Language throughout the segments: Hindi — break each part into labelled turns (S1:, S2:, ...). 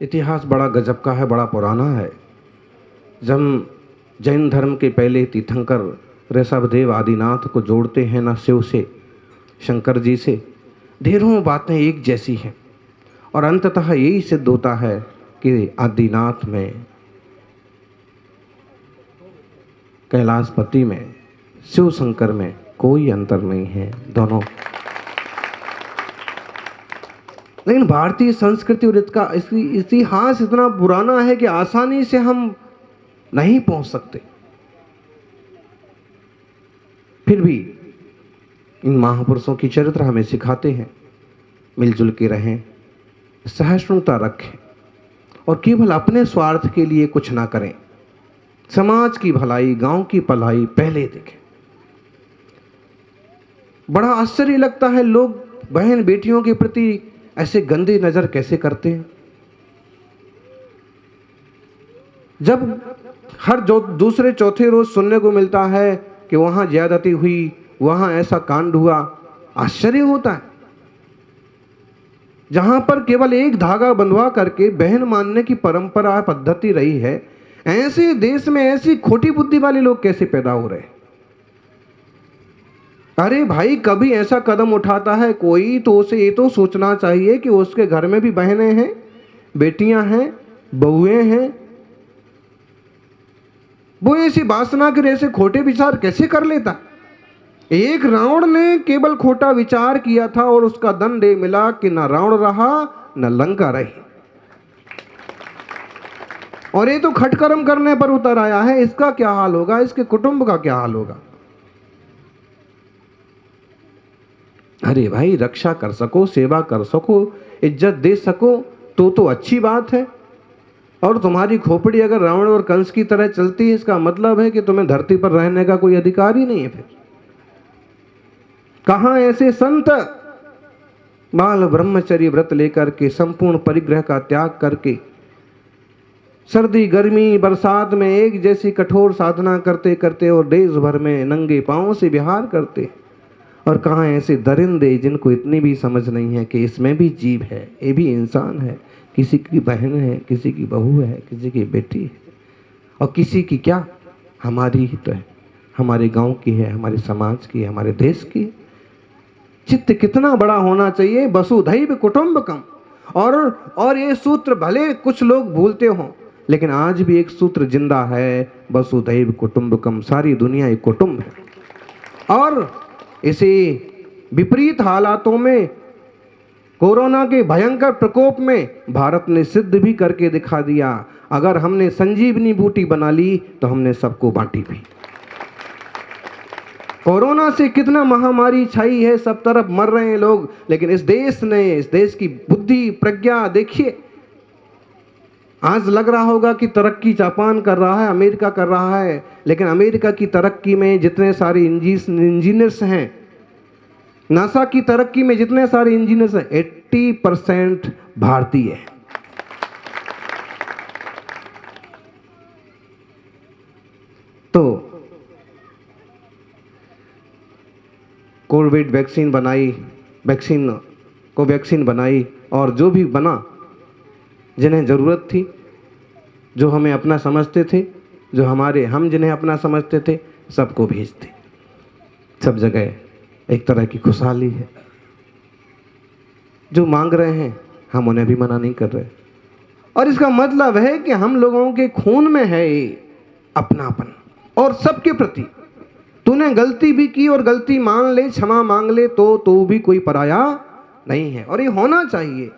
S1: इतिहास बड़ा गजब का है, बड़ा पुराना है। जब जैन धर्म के पहले तीर्थंकर ऋषभदेव आदिनाथ को जोड़ते हैं ना शिव से, शंकर जी से, ढेरों बातें एक जैसी हैं और अंततः यही सिद्ध होता है कि आदिनाथ में, कैलाशपति में, शिव शंकर में कोई अंतर नहीं है, दोनों। लेकिन भारतीय संस्कृति और इसका इतिहास इतना पुराना है कि आसानी से हम नहीं पहुंच सकते। फिर भी इन महापुरुषों की चरित्र हमें सिखाते हैं मिलजुल के रहें, सहिष्णुता रखें और केवल अपने स्वार्थ के लिए कुछ ना करें। समाज की भलाई, गांव की भलाई पहले देखें। बड़ा आश्चर्य लगता है, लोग बहन बेटियों के प्रति ऐसे गंदी नजर कैसे करते हैं। जब हर दूसरे चौथे रोज सुनने को मिलता है कि वहां ज्यादती हुई, वहां ऐसा कांड हुआ, आश्चर्य होता है। जहां पर केवल एक धागा बंधवा करके बहन मानने की परंपरा पद्धति रही है, ऐसे देश में ऐसी खोटी बुद्धि वाले लोग कैसे पैदा हो रहे हैं। अरे भाई, कभी ऐसा कदम उठाता है कोई तो उसे ये तो सोचना चाहिए कि उसके घर में भी बहनें हैं, बेटियां हैं, बहुएं हैं। वो ऐसी वासना के ऐसे खोटे विचार कैसे कर लेता। एक रावण ने केवल खोटा विचार किया था और उसका दंड ये मिला कि न रावण रहा न लंका रही। और ये तो खटकर्म करने पर उतर आया है, इसका क्या हाल होगा, इसके कुटुंब का क्या हाल होगा। अरे भाई, रक्षा कर सको, सेवा कर सको, इज्जत दे सको तो अच्छी बात है। और तुम्हारी खोपड़ी अगर रावण और कंस की तरह चलती है, इसका मतलब है कि तुम्हें धरती पर रहने का कोई अधिकार ही नहीं है। फिर कहां ऐसे संत बाल ब्रह्मचर्य व्रत लेकर के, संपूर्ण परिग्रह का त्याग करके, सर्दी गर्मी बरसात में एक जैसी कठोर साधना करते करते और देश भर में नंगे पांवों से विहार करते। और कहां ऐसे दरिंदे जिनको इतनी भी समझ नहीं है कि इसमें भी जीव है, ये भी इंसान है, किसी की बहन है, किसी की बहू है, किसी की बेटी है, और किसी की क्या, हमारी ही तो है, हमारे गांव की है, हमारे समाज की है, हमारे देश की। चित्त कितना बड़ा होना चाहिए, वसुधैव कुटुंबकम। और ये सूत्र भले कुछ लोग भूलते हों, लेकिन आज भी एक सूत्र जिंदा है, वसुधैव कुटुंबकम। सारी दुनिया एक कुटुंब है। और इसी विपरीत हालातों में, कोरोना के भयंकर प्रकोप में भारत ने सिद्ध भी करके दिखा दिया। अगर हमने संजीवनी बूटी बना ली तो हमने सबको बांटी भी। कोरोना से कितना महामारी छाई है, सब तरफ मर रहे हैं लोग, लेकिन इस देश की बुद्धि प्रज्ञा देखिए। आज लग रहा होगा कि तरक्की जापान कर रहा है, अमेरिका कर रहा है, लेकिन अमेरिका की तरक्की में जितने सारे इंजीनियर्स हैं, नासा की तरक्की में जितने सारे इंजीनियर्स हैं, 80% भारतीय है। तो कोविड वैक्सीन बनाई और जो भी बना, जिन्हें ज़रूरत थी, जो हमें अपना समझते थे, हम जिन्हें अपना समझते थे, सबको भेजते। सब जगह एक तरह की खुशहाली है। जो मांग रहे हैं हम उन्हें भी मना नहीं कर रहे। और इसका मतलब है कि हम लोगों के खून में है अपनापन, और सबके प्रति। तूने गलती भी की और गलती मान ले, क्षमा मांग ले, तो भी कोई पराया नहीं है। और ये होना चाहिए।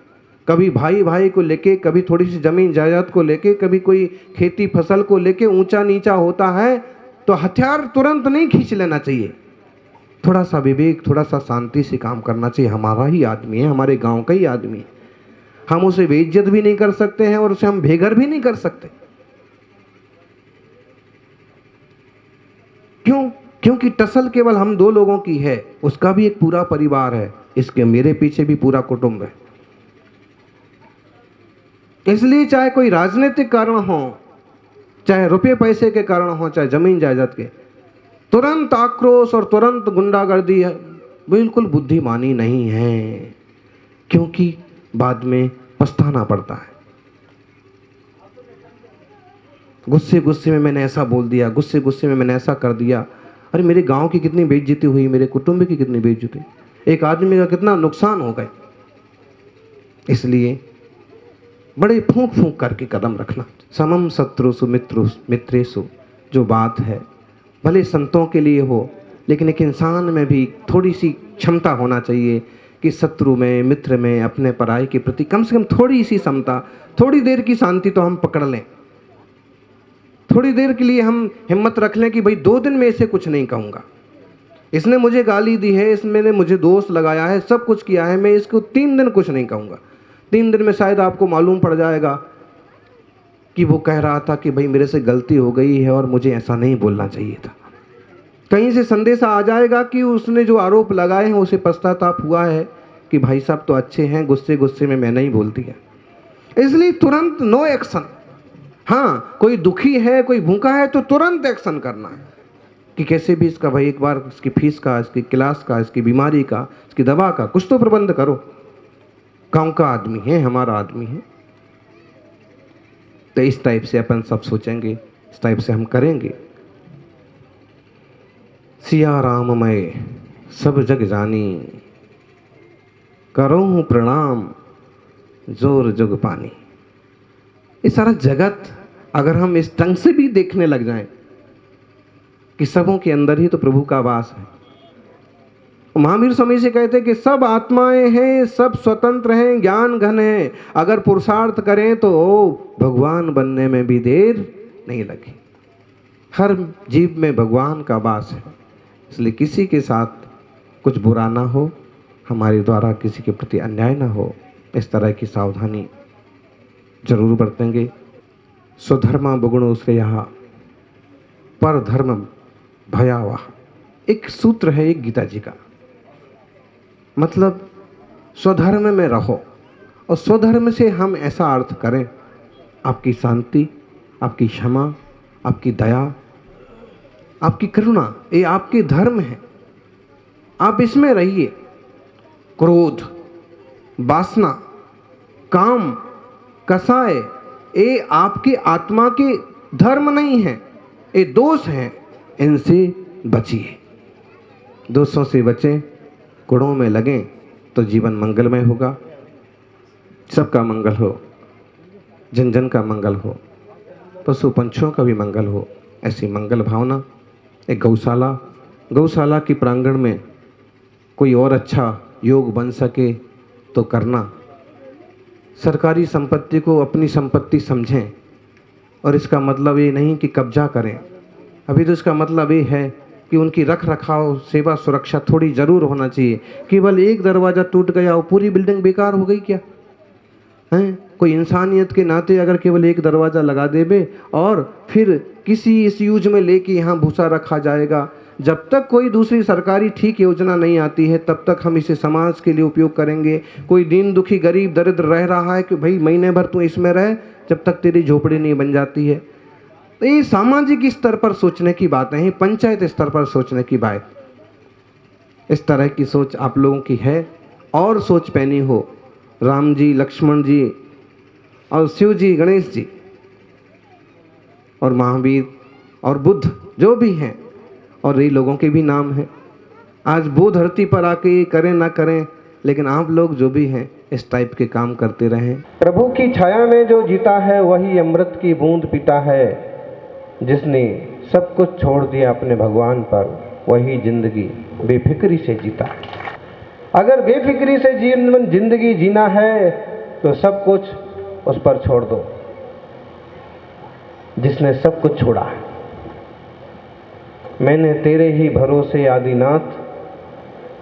S1: कभी भाई भाई को लेके, कभी थोड़ी सी जमीन जायदाद को लेके, कभी कोई खेती फसल को लेके ऊंचा नीचा होता है तो हथियार तुरंत नहीं खींच लेना चाहिए। थोड़ा सा विवेक, थोड़ा सा शांति से काम करना चाहिए। हमारा ही आदमी है, हमारे गांव का ही आदमी है। हम उसे बेइज्जत भी नहीं कर सकते हैं और उसे हम बेघर भी नहीं कर सकते। क्यों? क्योंकि टसल केवल हम दो लोगों की है, उसका भी एक पूरा परिवार है, इसके मेरे पीछे भी पूरा कुटुंब है। इसलिए चाहे कोई राजनीतिक कारण हो, चाहे रुपये पैसे के कारण हो, चाहे जमीन जायदाद के, तुरंत आक्रोश और तुरंत गुंडागर्दी है, बिल्कुल बुद्धिमानी नहीं है, क्योंकि बाद में पछताना पड़ता है। गुस्से गुस्से में मैंने ऐसा बोल दिया, गुस्से गुस्से में मैंने ऐसा कर दिया, अरे मेरे गांव की कितनी बेइज्जती हुई, मेरे कुटुंब की कितनी बेइज्जती, एक आदमी का कितना नुकसान हो गया। इसलिए बड़े फूंक फूंक करके कदम रखना। समम शत्रुषु मित्रेषु जो बात है, भले संतों के लिए हो, लेकिन एक इंसान में भी थोड़ी सी क्षमता होना चाहिए कि शत्रु में, मित्र में, अपने पराई के प्रति कम से कम थोड़ी सी समता, थोड़ी देर की शांति तो हम पकड़ लें। थोड़ी देर के लिए हम हिम्मत रख लें कि भाई 2 दिन में इसे कुछ नहीं कहूँगा, इसने मुझे गाली दी है, इसने मुझे दोष लगाया है, सब कुछ किया है, मैं इसको 3 दिन कुछ नहीं कहूँगा। 3 दिन में शायद आपको मालूम पड़ जाएगा कि वो कह रहा था कि भाई मेरे से गलती हो गई है और मुझे ऐसा नहीं बोलना चाहिए था। कहीं से संदेशा आ जाएगा कि उसने जो आरोप लगाए हैं उसे पश्चाताप हुआ है कि भाई साहब तो अच्छे हैं, गुस्से गुस्से में मैंने ही बोल दिया। इसलिए तुरंत नो एक्शन। हाँ, कोई दुखी है, कोई भूखा है तो तुरंत एक्शन करना है कि कैसे भी इसका भाई एक बार इसकी फीस का, इसकी क्लास का, इसकी बीमारी का, इसकी दवा का कुछ तो प्रबंध करो। गांव का आदमी है, हमारा आदमी है। तो इस टाइप से अपन सब सोचेंगे, इस टाइप से हम करेंगे। सिया राम मैं सब जग जानी, करो हूँ प्रणाम जोर जुग पानी। ये सारा जगत अगर हम इस ढंग से भी देखने लग जाएं कि सबों के अंदर ही तो प्रभु का वास है। महावीर स्वामी से कहते हैं कि सब आत्माएं हैं, सब स्वतंत्र हैं, ज्ञान घन है, अगर पुरुषार्थ करें तो भगवान बनने में भी देर नहीं लगी। हर जीव में भगवान का वास है, इसलिए किसी के साथ कुछ बुरा ना हो, हमारे द्वारा किसी के प्रति अन्याय ना हो, इस तरह की सावधानी जरूर बरतेंगे। स्वधर्मा बुगुणो श्रेयः पर धर्म भयावह, एक सूत्र है एक गीता जी का। मतलब स्वधर्म में रहो, और स्वधर्म से हम ऐसा अर्थ करें आपकी शांति, आपकी क्षमा, आपकी दया, आपकी करुणा, ये आपके धर्म है, आप इसमें रहिए। क्रोध, वासना, काम, कसाय, ये आपकी आत्मा के धर्म नहीं है, ये दोष हैं, इनसे बचिए। दोषों से बचें, गुणों में लगें तो जीवन मंगलमय होगा। सबका मंगल हो, जन जन का मंगल हो, पशु पंछियों का भी मंगल हो, ऐसी मंगल भावना। एक गौशाला की प्रांगण में कोई और अच्छा योग बन सके तो करना। सरकारी संपत्ति को अपनी संपत्ति समझें, और इसका मतलब ये नहीं कि कब्जा करें। अभी तो इसका मतलब ये है कि उनकी रख रखाव, सेवा, सुरक्षा थोड़ी ज़रूर होना चाहिए। केवल एक दरवाज़ा टूट गया और पूरी बिल्डिंग बेकार हो गई क्या हैं? कोई इंसानियत के नाते अगर केवल एक दरवाज़ा लगा देवे और फिर किसी इस यूज में लेके यहाँ भूसा रखा जाएगा, जब तक कोई दूसरी सरकारी ठीक योजना नहीं आती है तब तक हम इसे समाज के लिए उपयोग करेंगे। कोई दीन दुखी गरीब दरिद्र रह रहा है कि भाई महीने भर तू इसमें रह जब तक तेरी झोपड़ी नहीं बन जाती है। तो ये सामाजिक स्तर पर सोचने की बातें हैं, पंचायत स्तर पर सोचने की बात। इस तरह की सोच आप लोगों की है, और सोच पैनी हो राम जी, लक्ष्मण जी और शिव जी, गणेश जी और महावीर और बुद्ध जो भी हैं, और ये लोगों के भी नाम हैं। आज वो धरती पर आके ये करें ना करें, लेकिन आप लोग जो भी हैं इस टाइप के काम करते रहें। प्रभु की छाया में जो जीता है वही अमृत की बूंद पीता है, जिसने सब कुछ छोड़ दिया अपने भगवान पर वही जिंदगी बेफिक्री से जीता है। अगर बेफिक्री से जिंदगी जीना है तो सब कुछ उस पर छोड़ दो जिसने सब कुछ छोड़ा है। मैंने तेरे ही भरोसे आदिनाथ,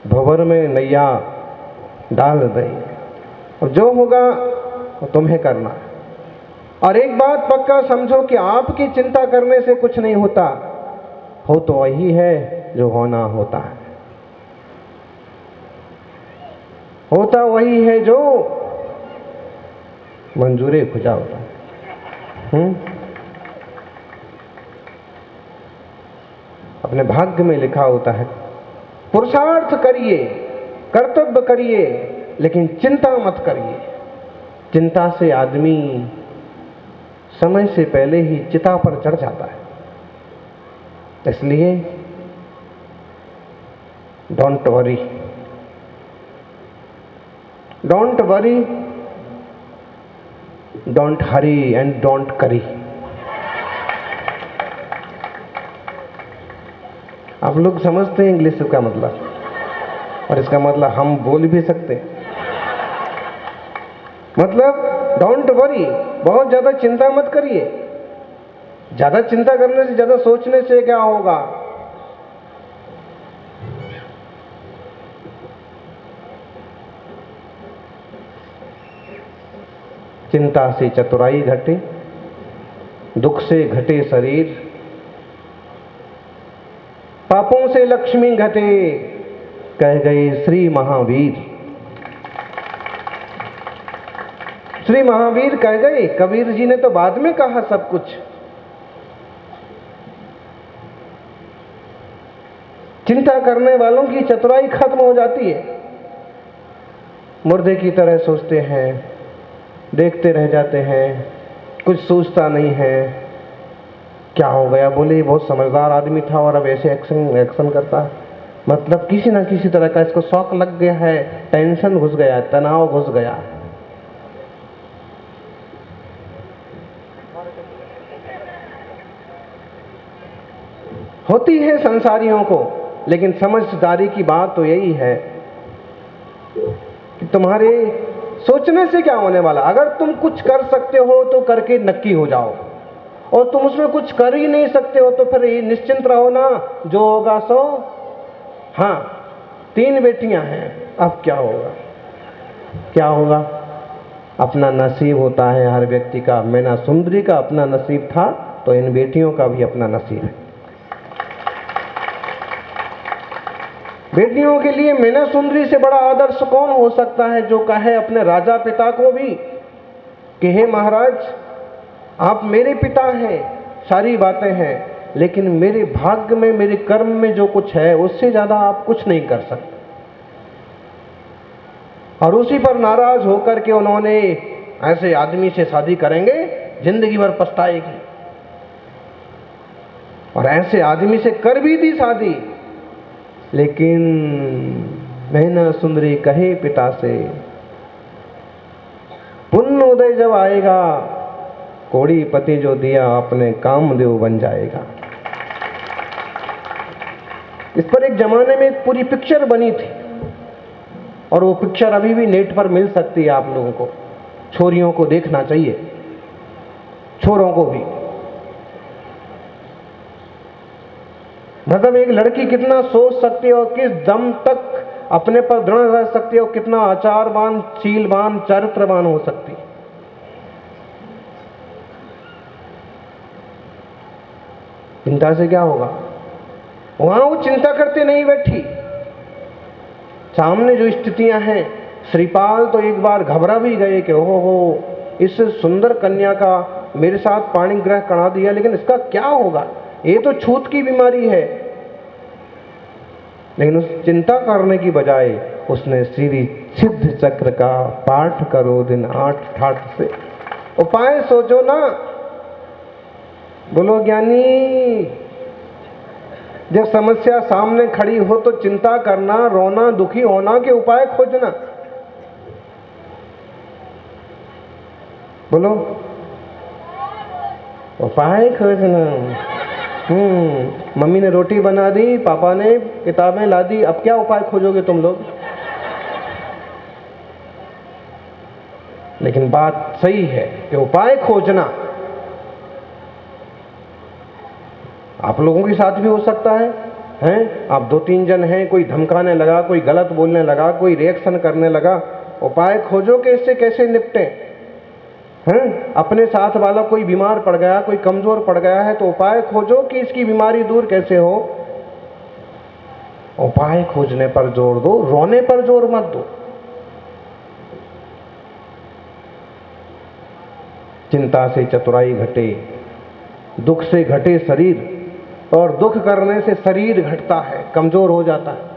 S1: भंवर में नैया डाल दई, और जो होगा वो तुम्हें करना है। और एक बात पक्का समझो कि आपकी चिंता करने से कुछ नहीं होता, हो तो वही है जो होना होता है, होता वही है जो मंजूरे खुजा होता है। अपने भाग्य में लिखा होता है। पुरुषार्थ करिए, कर्तव्य करिए, लेकिन चिंता मत करिए। चिंता से आदमी समय से पहले ही चिता पर चढ़ जाता है। इसलिए don't worry, don't worry, don't Hari and don't करी। आप लोग समझते हैं इंग्लिश का मतलब, और इसका मतलब हम बोल भी सकते हैं। मतलब डोंट वरी, बहुत ज्यादा चिंता मत करिए। ज्यादा चिंता करने से, ज्यादा सोचने से क्या होगा? चिंता से चतुराई घटे, दुख से घटे शरीर, पापों से लक्ष्मी घटे, कह गए श्री महावीर। श्री महावीर कह गए, कबीर जी ने तो बाद में कहा सब कुछ। चिंता करने वालों की चतुराई खत्म हो जाती है। मुर्दे की तरह सोचते हैं, देखते रह जाते हैं, कुछ सोचता नहीं है। क्या हो गया? बोले बहुत समझदार आदमी था और अब ऐसे एक्शन करता है। मतलब किसी ना किसी तरह का इसको शौक लग गया है, टेंशन घुस गया, तनाव घुस गया। होती है संसारियों को, लेकिन समझदारी की बात तो यही है कि तुम्हारे सोचने से क्या होने वाला। अगर तुम कुछ कर सकते हो तो करके नक्की हो जाओ, और तुम उसमें कुछ कर ही नहीं सकते हो तो फिर ये निश्चिंत रहो ना, जो होगा सो। हाँ, 3 बेटियां हैं, अब क्या होगा? क्या होगा? अपना नसीब होता है हर व्यक्ति का। मैना सुंदरी का अपना नसीब था, तो इन बेटियों का भी अपना नसीब है। बेटियों के लिए मैना सुंदरी से बड़ा आदर्श कौन हो सकता है, जो कहे अपने राजा पिता को भी कि हे महाराज, आप मेरे पिता हैं, सारी बातें हैं, लेकिन मेरे भाग्य में, मेरे कर्म में जो कुछ है उससे ज्यादा आप कुछ नहीं कर सकते। और उसी पर नाराज होकर के उन्होंने ऐसे आदमी से शादी करेंगे, जिंदगी भर पछताएगी। और ऐसे आदमी से कर भी दी शादी, लेकिन मैना सुंदरी कहे पिता से, पुण्य उदय जब आएगा, कोड़ी पति जो दिया अपने कामदेव बन जाएगा। इस पर एक जमाने में एक पूरी पिक्चर बनी थी, और वो पिक्चर अभी भी नेट पर मिल सकती है आप लोगों को। छोरियों को देखना चाहिए, छोरों को भी। मतलब एक लड़की कितना सोच सकती है और किस दम तक अपने पर दृढ़ रह सकती है, और कितना आचारवान, शीलवान, चरित्रवान हो सकती है। चिंता से क्या होगा? वहां वो चिंता करते नहीं बैठी। सामने जो स्थितियां हैं, श्रीपाल तो एक बार घबरा भी गए कि हो इस सुंदर कन्या का मेरे साथ पाणिग्रह करा दिया, लेकिन इसका क्या होगा? ये तो छूत की बीमारी है। लेकिन उस चिंता करने की बजाय उसने श्री सिद्ध चक्र का पाठ करो दिन 8 ठाठ से। उपाय सोचो ना। बोलो ज्ञानी, जब समस्या सामने खड़ी हो तो चिंता करना, रोना, दुखी होना के उपाय खोजना। बोलो, उपाय खोजना। मम्मी ने रोटी बना दी, पापा ने किताबें ला दी, अब क्या उपाय खोजोगे तुम लोग? लेकिन बात सही है कि उपाय खोजना आप लोगों के साथ भी हो सकता है। हैं? आप 2-3 जन हैं, कोई धमकाने लगा, कोई गलत बोलने लगा, कोई रिएक्शन करने लगा। उपाय खोजो कि इससे कैसे निपटे। हैं? अपने साथ वाला कोई बीमार पड़ गया, कोई कमजोर पड़ गया है, तो उपाय खोजो कि इसकी बीमारी दूर कैसे हो। उपाय खोजने पर जोर दो, रोने पर जोर मत दो। चिंता से चतुराई घटे, दुख से घटे शरीर, और दुख करने से शरीर घटता है, कमजोर हो जाता है।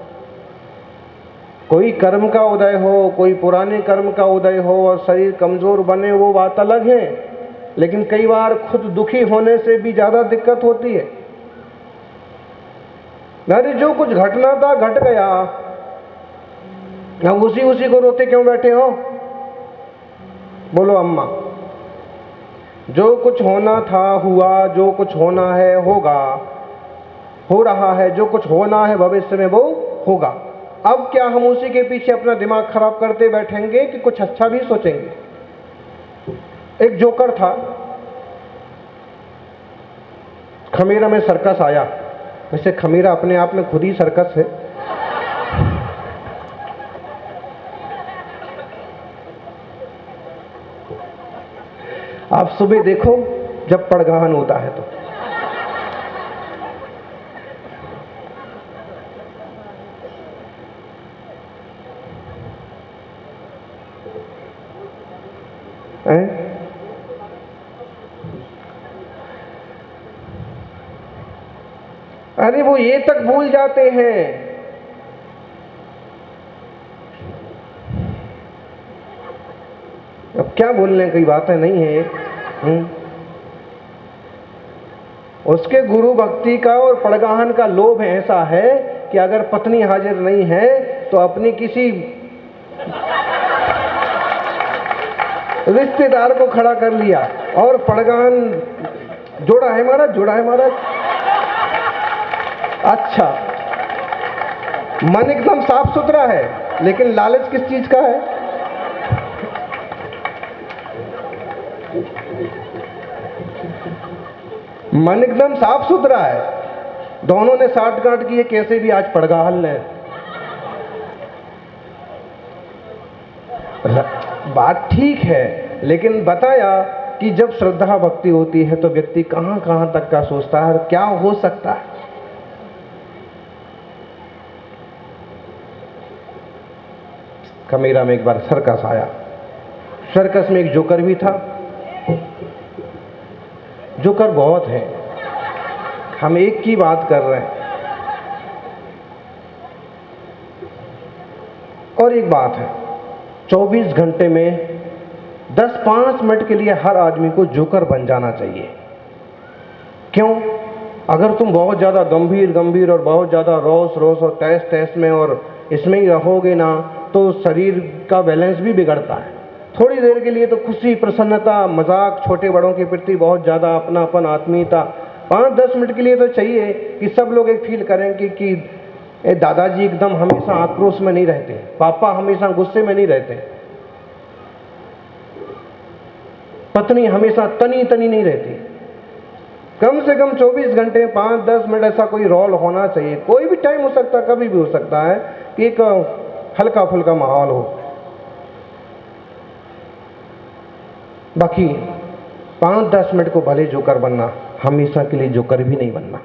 S1: कोई कर्म का उदय हो, कोई पुराने कर्म का उदय हो और शरीर कमजोर बने, वो बात अलग है, लेकिन कई बार खुद दुखी होने से भी ज्यादा दिक्कत होती है। अरे जो कुछ घटना था घट गया, अब उसी को रोते क्यों बैठे हो? बोलो अम्मा, जो कुछ होना था हुआ, जो कुछ होना है होगा, हो रहा है, जो कुछ होना है भविष्य में वो होगा। अब क्या हम उसी के पीछे अपना दिमाग खराब करते बैठेंगे कि कुछ अच्छा भी सोचेंगे? एक जोकर था, खमीरा में सर्कस आया। वैसे खमीरा अपने आप में खुद ही सर्कस है। आप सुबह देखो जब पड़गाहन होता है तो अरे वो ये तक भूल जाते हैं अब क्या बोलने की बातें नहीं है। उसके गुरु भक्ति का और पड़गाहन का लोभ ऐसा है कि अगर पत्नी हाजिर नहीं है तो अपनी किसी रिश्तेदार को खड़ा कर लिया और पड़गाहन जोड़ा है महाराज, जोड़ा है महाराज। अच्छा, मन एकदम साफ सुथरा है, लेकिन लालच किस चीज का है? मन एकदम साफ सुथरा है, दोनों ने साठ गांठ की, कैसे भी आज पड़गाहल ने। बात ठीक है, लेकिन बताया कि जब श्रद्धा भक्ति होती है तो व्यक्ति कहां कहां तक का सोचता है, क्या हो सकता है। खमीरा में एक बार सर्कस आया। सर्कस में एक जोकर भी था। जोकर बहुत है, हम एक की बात कर रहे हैं। और एक बात है, 24 घंटे में 10-5 मिनट के लिए हर आदमी को जोकर बन जाना चाहिए। क्यों? अगर तुम बहुत ज्यादा गंभीर और बहुत ज्यादा रोस और तैस में और इसमें ही रहोगे ना, तो शरीर का बैलेंस भी बिगड़ता है। थोड़ी देर के लिए तो खुशी, प्रसन्नता, मजाक, छोटे बड़ों के प्रति बहुत ज्यादा अपनापन, आत्मीयता 5-10 मिनट के लिए तो चाहिए कि सब लोग एक फील करें कि दादाजी एकदम हमेशा आक्रोश में नहीं रहते, पापा हमेशा गुस्से में नहीं रहते, पत्नी हमेशा तनी नहीं रहती। कम से कम 24 घंटे 5-10 मिनट ऐसा कोई रोल होना चाहिए। कोई भी टाइम हो सकता है, कभी भी हो सकता है कि एक हल्का फुल्का माहौल हो। बाकी 5-10 मिनट को भले जोकर बनना, हमेशा के लिए जोकर भी नहीं बनना।